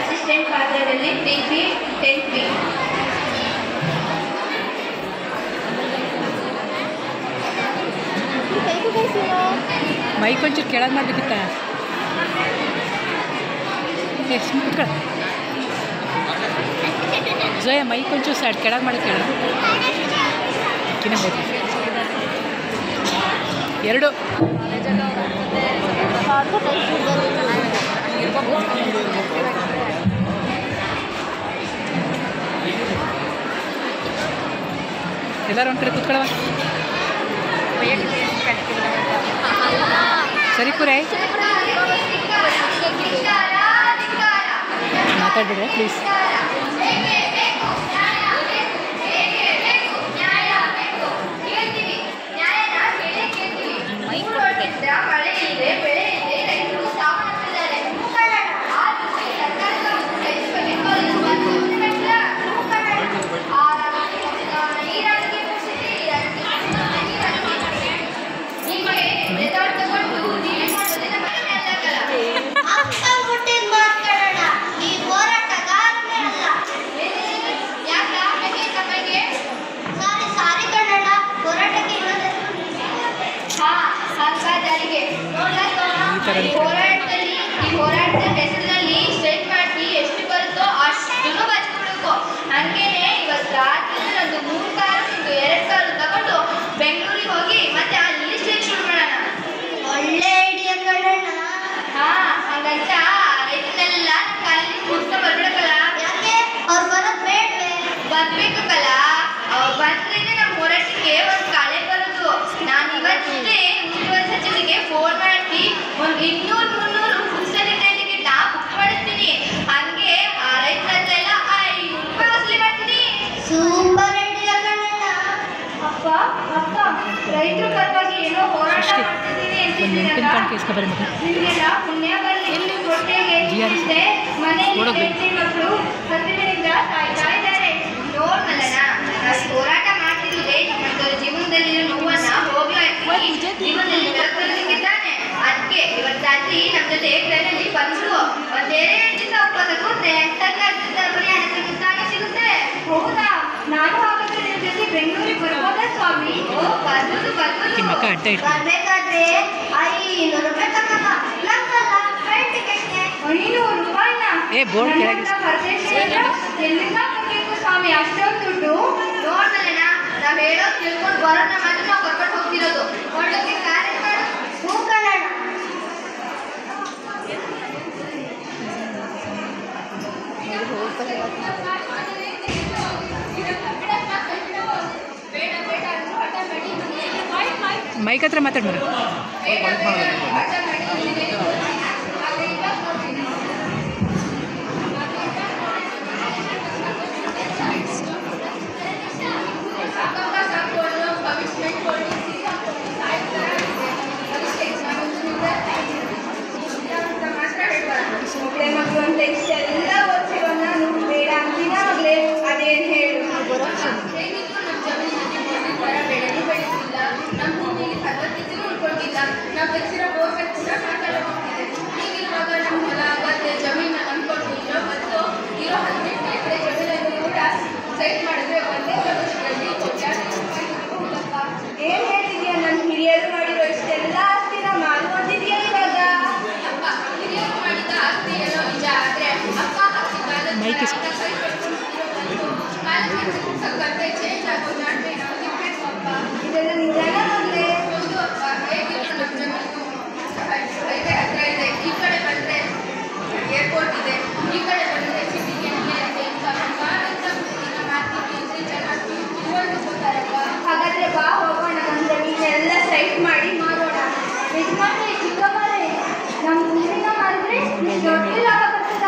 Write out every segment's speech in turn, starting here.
Assistant ಪಾತ್ರದಲ್ಲಿ ಪ್ರೀತಿ 10th B. Mic ಒಂಚೂರು ಕೆಳಗೆ ಮಾಡಬೇಕಿತ್ತ ಜೋಯ ಮೈಕ್ ಒಂಚೂರು ಸೈಡ್ ಕೆಳಗೆ ಮಾಡೋಕ್ಕೆ ಹೇಳ ಬೇಕು 2 ಎಲ್ಲರೂ ಒಂಥರ ಕೂತ್ಕೊಳ್ಳವ ಸರಿ ಕೂರೇ ಮಾತಾಡ್ಬಿಡ್ರೆ ಪ್ಲೀಸ್. ಈ ಹೋರಾಟದ ಹೆಸರಿನಲ್ಲಿ ಸ್ಟ್ರೈಕ್ ಮಾಡಿ ಎಷ್ಟು ಬರುತ್ತೋ ಅಷ್ಟನ್ನು ಬಚ್ಕೊಳ್ಬೇಕು. ಹಂಗೇನೆ ಇವತ್ತು ರಾತ್ರಿ ಒಂದು 3 ಕಾರು 2 ಕಾರು ತಗೊಂಡು ಬೆಂಗಳೂರಿಗೆ ಹೋಗಿ ಮತ್ತೆ ಅಲ್ಲಿ ಸ್ಟ್ರೈಕ್ ಶುರು ಮಾಡೋಣ. ಒಳ್ಳೆ ಐಡಿಯಾ ಕಣಣ್ಣ. ಹಂಗಂತ ರೈತನೆಲ್ಲ ಅಲ್ಲಿ ಕೂತ್ಕೊಂಡು ಬರ್ಬಿಡಕಲ್ಲ. ಯಾಕೆ ಅವ್ರು ಬರೋದು ಬೇಡವೇ? ಬರ್ಬೇಕಲ್ಲ. ಅವ್ರು ಬಂದ್ರೇನೆ ನಮ್ಮ ಹೋರಾಟಕ್ಕೆ ಒಂದು ಕಳೆ ಬರೋದು. ನಾನು ಇವತ್ತೇ ಉಸ್ತುವಾರಿ ಸಚಿವರಿಗೆ ಫೋನ್ ಮಾಡಿ ಒಂದು 200-300 ಪುಸ್ತಕ ಟಿಕೆಟ್ ಬುಕ್ ಮಾಡಿಸ್ತೀನಿ. ಹಂಗೆ ರೈತರ ಹತ್ರ ಎಲ್ಲ 5 ರೂಪಾಯಿ ವಸೂಲಿ ಮಾಡ್ತೀನಿ. ಸೂಪರ್ ಐಡಿಯಾ ಕಣಣ್ಣ. ಅಪ್ಪ ರೈತರ ಪರವಾಗಿ ಏನೋ ಹೋರಾಟ ಮಾಡ್ತಿದ್ದೀನಿ ಅಂತಿದ್ದೀರಲ್ಲ, ನಿಮಗೆಲ್ಲ ಪುಣ್ಯ ಬರಲಿ. ಹೊಟ್ಟೆಗೆ ಮನೆಯಲ್ಲಿ ಹೆಂಡತಿ ಮಕ್ಕಳು ಹಸಿವಿನಿಂದ ಸಾಯ್ತಾ ಇದ್ದಾರೆ. ನೋಡ್ನಲ್ಲಣ್ಣ, ನಾವು ಹೋರಾಟ ಮಾಡ್ತಿದ್ದೆ ನಮ್ಮಂತವ್ರ ಜೀವನದಲ್ಲಿನ ನೋವನ್ನ ಹೋಗ್ಲಾಡ್ತೀನಿ, ಜೀವನದಲ್ಲಿ ಬೆಳಕಲ್ಲಿದ್ದಾನೆ. ಅದಕ್ಕೆ ಇವತ್ತು ರಾತ್ರಿ ನಮ್ಮ ಜೊತೆ ಟ್ರೈನಲ್ಲಿ ಬಂದ್ರು ಒಂದೇ ದಿವಸ ಉಪವಾಸ ಕೂತ್ರೆ ಸರ್ಕಾರದಿಂದ ಪರಿಹಾರ ಸಿಗುತ್ತಾನೆ ಸಿಗುತ್ತೆ. ಹೌದಾ? ನಾನು ಹಾಗಾದ್ರೆ ನಿಮ್ಮ ಜೊತೆ ಬೆಂಗಳೂರಿಗೆ ಬರ್ಬೋದಾ ಸ್ವಾಮಿ? ಬರ್ಬೋದು. ಬರ್ಬೇಕಾದ್ರೆ 500 ರೂಪಾಯಿ ತಗಮ್ಮ. ನಂಗಲ್ಲ, ಟ್ರೈನ್ ಟಿಕೆಟ್ಗೆ 500 ರೂಪಾಯಿನ ಎಲ್ಲಿಂದ ಕೊಡ್ಬೇಕು ಸ್ವಾಮಿ ಅಷ್ಟೊಂದು ದುಡ್ಡು? ನೋಡ್ದಲ್ಲ, ನಾವ್ ಹೇಳೋದು ತಿಳ್ಕೊಂಡು ಬರೋಣ ಮಾತ್ರ ನಾವು ಕರ್ಕೊಂಡು ಹೋಗ್ತಿರೋದು. ಒಳ್ಳೆ ಕಾರ್ಯ ಮಾಡು. ಹೂ ಕನ್ನಡ. ಮೈಕ್ ಹತ್ರ ಮಾತಾಡ್ಬೇಡ. ಮಕ್ಕಳು ಅಂತ ಇಷ್ಟೆಲ್ಲ ಓದ್ತಿರೋ ನಾನು ಬೇಡ ಅಂತೀನ ಮಗಳೇ. ಅದೇನು ಹೇಳು? ನಮ್ಮ ಭೂಮಿಯಲ್ಲಿ ಫಲವತ್ತತೆನೂ ಉಳ್ಕೊಂಡಿಲ್ಲ. ನಾವು ತೆಗೆಸಿರೋ ಬೋರ್ವೆಲ್ ಕೂಡ ಸಾಕಾಗಿ ಹೋಗ್ತಿದೆ. ಹೀಗಿರುವಾಗ ನಮ್ಮ ಹೊಲ ಗದ್ದೆ ಜಮೀನ ನಂಬ್ಕೊಂಡು ಇರೋ 18 ಎಕರೆ ಜಮೀನನ್ನು ಕೂಡ ಸೈಟ್ ಮಾಡಿದ್ರೆ ಒಂದೇ ವರ್ಷದಲ್ಲಿ ಕೋಟ್ಯಾಂತರ ರೂಪಾಯಿ ಹೋಗಪ್ಪ. ಏನ್ ಹೇಳ್ತಿದ್ಯಾ? ನನ್ನ ಹಿರಿಯರು ಮಾಡಿರೋ ಇಷ್ಟೆಲ್ಲ ಆಸ್ತಿನ ಮಾರು ಹೊಂದಿದ್ಯಾ ಇವಾಗ? ಅಪ್ಪ, ಹಿರಿಯರು ಮಾಡಿದ ಆಸ್ತಿ ಏನೋ ನಿಜ, ಆದ್ರೆ ಅಪ್ಪ ಹಾಕಿ ಕಾಲಕ್ಕೆ ಚೇಂಜ್ ಆಗೋ ನಾಡ್ಬೇಡ ಅಪ್ಪ. ಇದೆಲ್ಲ ನಿಜಾನ ಮಗಳೇ? ಹೌದು ಅಪ್ಪ. ಹೇಗಿದ್ರು ನಮ್ಮ ಜಮೀನು ಹೈವೇ ಹತ್ರ ಇದೆ. ಈ ಕಡೆ ಬಂದ್ರೆ ಏರ್ಪೋರ್ಟ್ ಇದೆ, ಈ ಕಡೆ ಬಂದ್ರೆ ಸಿಟಿಗೆ ಇದೆ. ಮಾರ್ಕೆಟ್ ಚೆನ್ನಾಗಿ ಹೋಗ್ತಾರಪ್ಪ. ಹಾಗಾದ್ರೆ ಬಾ ಹೋಗೋಣ. ನಮ್ಮ ಜಮೀನೆಲ್ಲ ಸೈಟ್ ಮಾಡಿ ಮಾರೋಣ. ಯಜಮಾನ್ರೆ, ಚಿಕ್ಕಮ್ಮರೇ, ನಮ್ಮ ಊರಿನ ಮಾಡಿದ್ರೆ ದೊಡ್ಡ ಲಾಭ ಬರ್ತದ.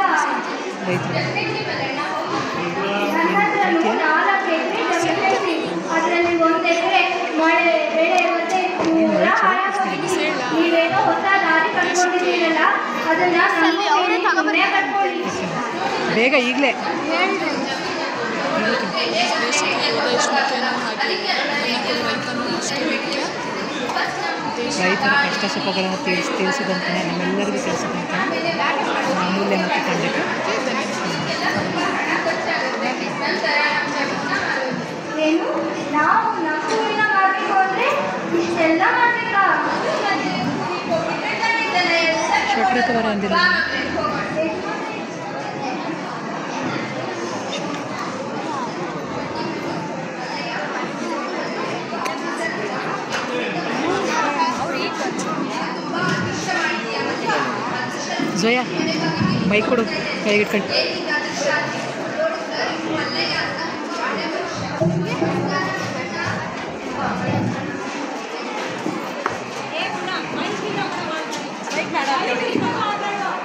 ನನ್ನ ಹತ್ರ 4 ಎಕರೆ ಜಮೀನು ಐತಿ. ಅದರಲ್ಲಿ 1 ಎಕರೆ ಮಳೆ ಬೆಳೆ ಮತ್ತೆ ಪೂರ ಹಾಳಾಗೋಗಿದೆ. ನೀವೇನೋ ಹೊಸ ದಾರಿ ಕಟ್ಕೊಂಡಿದ್ದೀರಲ್ಲ, ಅದನ್ನ ಸುಮ್ಮನೆ ಕಟ್ಕೊಳ್ಳಿ. ಬೇಗ ಈಗಲೇ ರೈತರ ಕಷ್ಟ ಸುಖಗಳನ್ನು ತಿಳಿಸಿದಂತೆ ನಮ್ಮೆಲ್ಲರಿಗೂ ತಿಳಿಸಿದಂತೆ ಅಮೂಲ್ಯ ಮತ್ತು ಖಂಡಿತ ಏನು ನಾವು ನಮ್ಮೂರಿನ ಮಾಡಬೇಕು ಅಂದರೆ ಇಷ್ಟೆಲ್ಲ ಮಾಡಬೇಕಾ? ಶಟ್ರತವರ ಅಂದಿಲ್ಲ ಜೋಯಾ ಮೈ ಕೊಡು ಕೈಗಿಟ್ಕೊಂಡು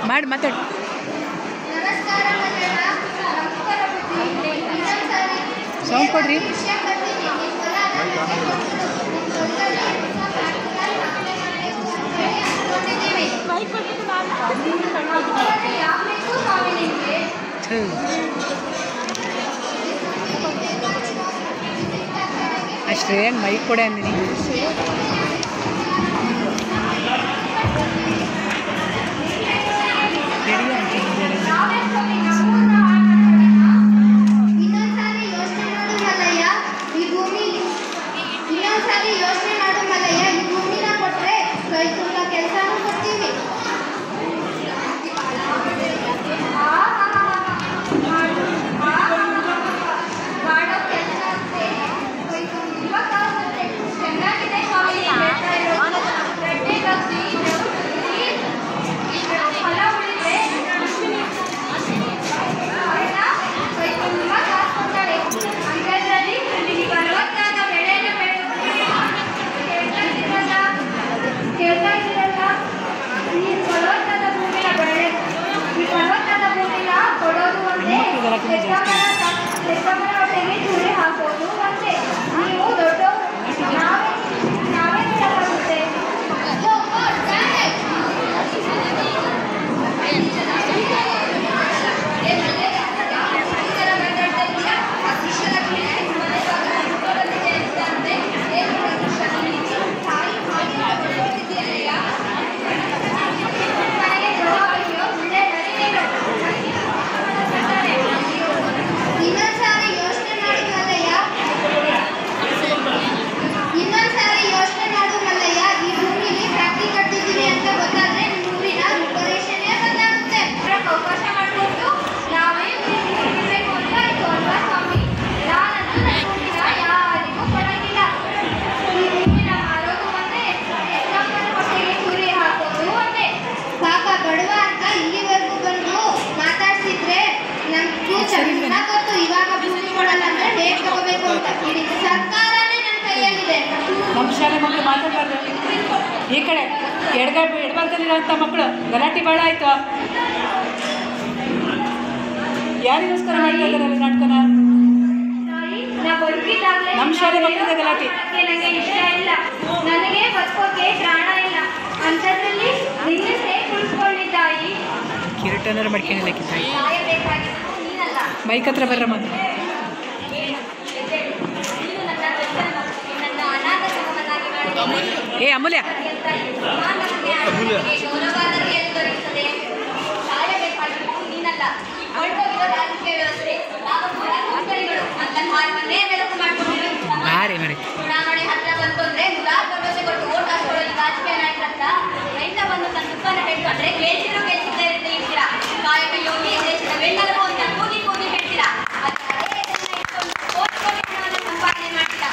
ಮಾಡಿ ಮಾತಾಡು. ಸೌಂಡ್ ಕೊಡ್ರಿ. ಅಷ್ಟೇ ಮೈಕ್ ಕೊಡೆ ಅಂದಿನಿ. ನಮ್ಮ ಶಾಲೆ ಮಕ್ಕಳು ಮಾತಾಡಬಾರ್ದು. ಈ ಕಡೆ ಎಡಬಾರ್ದಲ್ಲಿರೋಂಥ ಮಕ್ಕಳು ಗಲಾಟೆ ಭಾಳ ಆಯಿತು. ಯಾರಿಗೋಸ್ಕರ ಮಾಡ್ತಾ ಇದ್ದಾರೆ ನಾಟಕನ? ನಮ್ಮ ಶಾಲೆ ಮಕ್ಕಳಿಗೆ ಗಲಾಟೆ. ನನಗೆ ಇಷ್ಟ ಇಲ್ಲ, ನನಗೆ ಬದುಕೋಕೆ ಪ್ರಾಣ ಇಲ್ಲ ಅಂಥದ್ರಲ್ಲಿ ನಿನ್ನೆ ಹೇಗೆ ಉಳಿಸ್ಕೊಂಡಿದ್ದಾಯಿ? ಕಿರೀಟನಾರು ಮಾಡ್ಕೊಂಡಿಲ್ಲ ಕಿತ್ತಾಯಿ. ಮೈಕ್ ಹತ್ರ ಬರ್ರಮ್ಮ. ಏ ಅಮೂಲ್ಯ ಹಾರಿ ನೋಡಿ. ಚುನಾವಣೆ ಹತ್ರ ಬಂತಂದ್ರೆ ನೂರಾರು ಭರವಸೆ ಕೊಟ್ಟು ಓಟ್ ಹಾಕೊಳ್ಳೋ ರಾಜಕೀಯ ನಾಯಕರಂತ ರೈತ ಬಂದು ತನ್ನ ದುಃಖನ ಹೇಳ್ಕೊಂಡ್ರೆ ಗೆಲ್ಸಿದ್ರು ಗೆಲ್ಸಿದ್ದೇ ಇರ್ತೀರಾ. ಕಾಯಕ ಯೋಗಿ ದೇಶದ ಬೆನ್ನೆಲುಬು ಅಂತ ಕೂಗಿ ಕೂಗಿ ಹೇಳ್ತೀರಾ. ಅದೇ ಇದನ್ನ ಇಟ್ಕೊಂಡು ಕೋಟಿ ಕೋಟಿ ಹಣವನ್ನು ಸಂಪಾದನೆ ಮಾಡ್ತೀರಾ.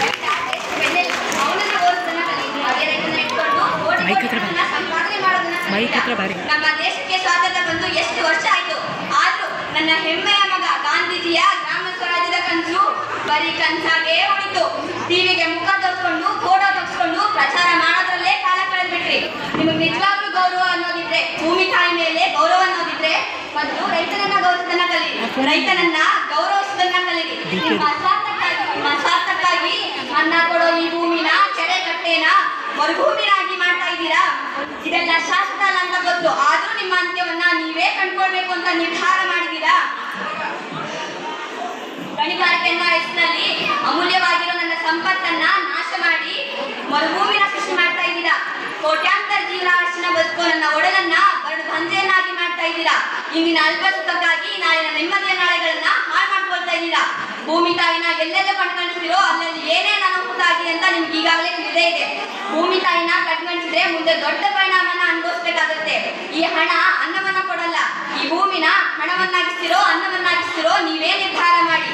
ರೈತ ದೇಶದ ಬೆನ್ನೆಲುಬು, ಅವನನ್ನ ಓದಿಸೋದನ್ನ ಕಲೀರಿ. ಅದೇ ರೈತನ ಇಟ್ಕೊಂಡು ಕೋಟಿ ಕೋಟಿ ಹಣನ ಸಂಪಾದನೆ ಮಾಡೋದನ್ನ ಕಲೀರಿ. ನಮ್ಮ ದೇಶಕ್ಕೆ ಸ್ವಾತಂತ್ರ್ಯ ಬಂದು ಎಷ್ಟು ವರ್ಷ ಆಯ್ತು, ಆದ್ರೂ ನನ್ನ ಹೆಮ್ಮೆಯ ಮಗ ಗಾಂಧೀಜಿಯ ಗ್ರಾಮ ಸ್ವರಾಜ್ಯದ ಕನಸು ಬರೀ ಕನಸಾಗೇ ಉಳಿತು. ಟಿವಿಗೆ ಮುಖ ತೋರಿಸ್ಕೊಂಡು ಫೋಟೋ ತೋರಿಸ್ಕೊಂಡು ಪ್ರಚಾರ ಮಾಡೋದ್ರಲ್ಲೇ ಕಾಲ ಕಳೆದ್ಬಿಟ್ರಿ. ನಿಮಗೆ ನಿಜವಾಗ್ಲೂ ಗೌರವ ಅನ್ನೋದಿದ್ರೆ, ಭೂಮಿ ತಾಯಿ ಮೇಲೆ ಗೌರವ ಅನ್ನೋದಿದ್ರೆ ಮೊದಲು ರೈತನನ್ನ ಗೌರವಿಸೋದನ್ನ ಕಲೀರಿ. ರೈತನನ್ನ ಗೌರವಿಸೋದನ್ನ ಕಲೀರಿ. ನಿಮ್ಮ ಸ್ವಾರ್ಥಕ್ಕಾಗಿ ಅನ್ನ ಕೊಡೋ ಈ ಭೂಮಿನ ಕೆರೆ ಕಟ್ಟೆನ ಮರುಭೂಮಿನಾಗಿ ಮಾಡ್ತಾ ಇದ್ದೀರಾ. ಇದೆಲ್ಲ ಶಾಶ್ವತ ಅಲ್ಲ ಅಂತ ಗೊತ್ತು, ಆದ್ರೂ ನಿಮ್ಮ ಅಂತ್ಯವನ್ನ ನೀವೇ ಕಂಡ್ಕೊಳ್ಬೇಕು ಅಂತ ನಿರ್ಧಾರ ಮಾಡಿದ್ದೀರಾ. ಗಣಿಗಾರಿಕೆ ಅನ್ನೋ ಹೆಸರಿನಲ್ಲಿ ಅಮೂಲ್ಯವಾಗಿರೋ ನನ್ನ ಸಂಪತ್ತನ್ನ ನಾಶ ಮಾಡಿ ಮರುಭೂಮಿನ ಸೃಷ್ಟಿ ಮಾಡ್ತಾ ಇದ್ದೀರಾ. ಕೋಟ್ಯಾಂತರ ಜೀವರಾಶಿನ ಬದುಕೋ ನನ್ನ ಒಡಲನ್ನ ಬಂಜೆಯನ್ನಾಗಿ ಮಾಡ್ತಾ ಇದ್ದೀರಾ. ಇಂದಿನ ಅಲ್ಪ ಸುಖಕ್ಕಾಗಿ ನಾಳಿನ ನೆಮ್ಮದಿಯ ನಾಳೆಗಳನ್ನ ಹಾಳು ಮಾಡ್ಕೊಳ್ತಾ ಇದ್ದೀರಾ. ಭೂಮಿ ತಾಯಿನ ಎಲ್ಲೆಲ್ಲ ಕಣ್ಗಣಿಸ್ತಿರೋ ಅಲ್ಲೆಲ್ಲಿ ಏನೇನು ಅನಾಹುತ ಆಗಿದೆ ಅಂತ ನಿಮ್ಗೆ ಈಗಾಗಲೇ ತಿಳಿದೇ ಇದೆ. ಭೂಮಿ ತಾಯಿನ ಕಣ್ಗಣಿಸಿದ್ರೆ ಮುಂದೆ ದೊಡ್ಡ ಪರಿಣಾಮನ ಅನುಭವಿಸ್ಬೇಕಾಗುತ್ತೆ. ಈ ಹಣ ಅನ್ನವನ್ನ ಕೊಡಲ್ಲ. ಈ ಭೂಮಿನ ಹಣವನ್ನಾಗಿಸ್ತಿರೋ ಅನ್ನವನ್ನಾಗಿಸ್ತಿರೋ ನೀವೇ ನಿರ್ಧಾರ ಮಾಡಿ.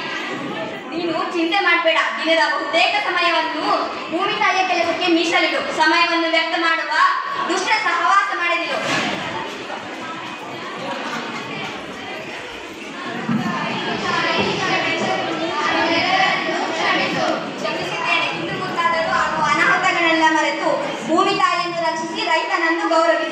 ನೀನು ಚಿಂತೆ ಮಾಡಬೇಡ. ದಿನದ ಬಹುತೇಕ ಸಮಯವನ್ನು ಭೂಮಿ ತಾಯಿಯ ಕೆಲಸಕ್ಕೆ ಮೀಸಲಿಡು. ಸಮಯವನ್ನು ವ್ಯಕ್ತ ಮಾಡುವ ದುಷ್ಟ ಸಹವಾಸ ಮಾಡದಿರು. ಕ್ಷಮಿಸಿದ್ದೇನೆ. ಇಂದು ಮುಂತಾದರೂ ಆಗುವ ಅನಾಹುತಗಳನ್ನೆಲ್ಲ ಮರೆತು ಭೂಮಿ ತಾಯಿಯನ್ನು ರಕ್ಷಿಸಿ ರೈತನನ್ನು ಗೌರವಿಸಿ.